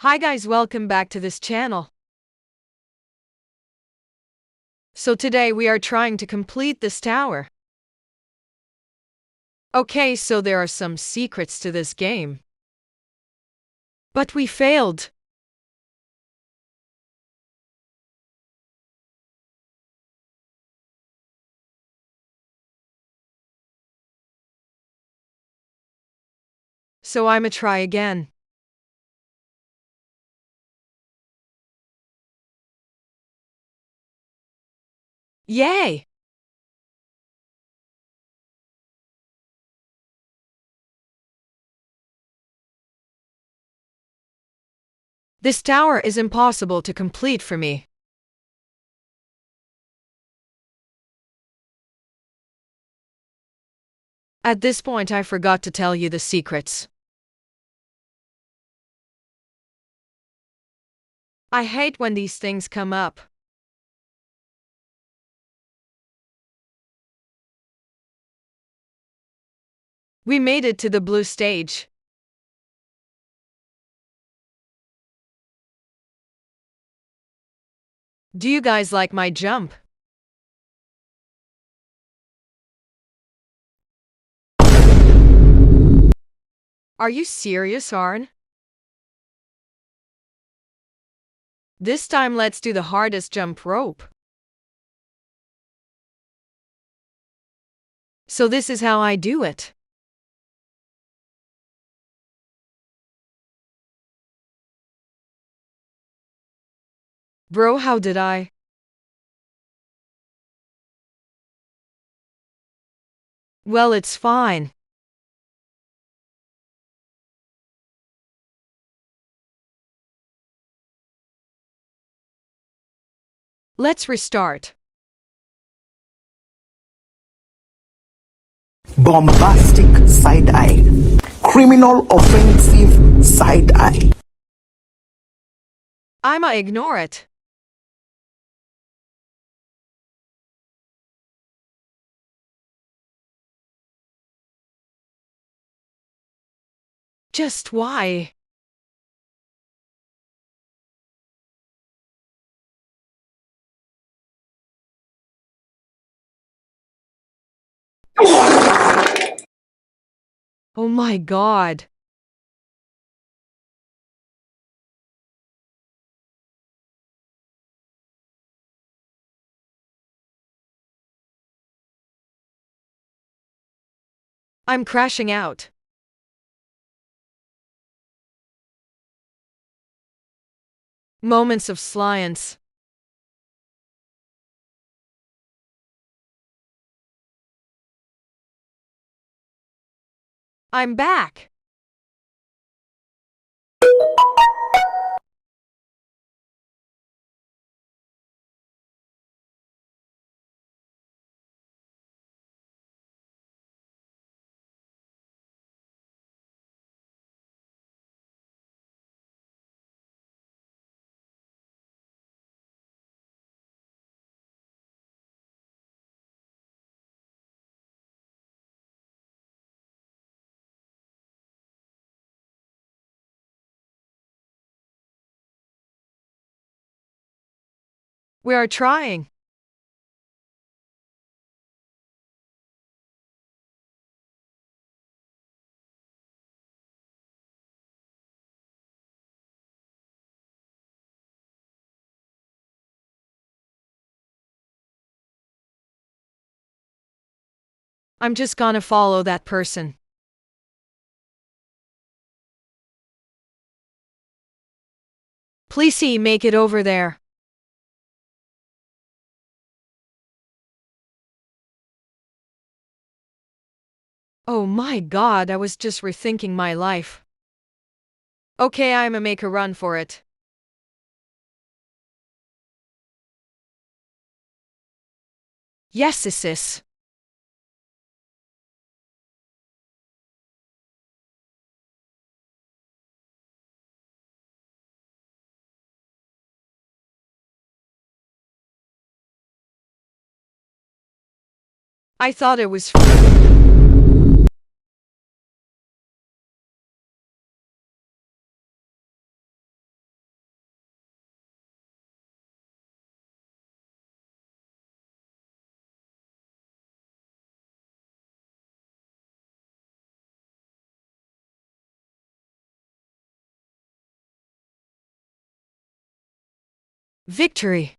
Hi guys, welcome back to this channel. So today we are trying to complete this tower. Okay, so there are some secrets to this game. But we failed. So I'ma try again. Yay! This tower is impossible to complete for me. At this point I forgot to tell you the secrets. I hate when these things come up. We made it to the blue stage. Do you guys like my jump? Are you serious, Arn? This time let's do the hardest jump rope. So this is how I do it. Bro, how did I? Well, it's fine. Let's restart. Bombastic side eye. Criminal offensive side eye. I'ma ignore it. Just why? Oh my god. I'm crashing out. Moments of silence. I'm back. We are trying. I'm just gonna follow that person. Please see, make it over there. Oh my god, I was just rethinking my life. Okay, I'ma make a run for it. Yes, sis. I thought it was Victory!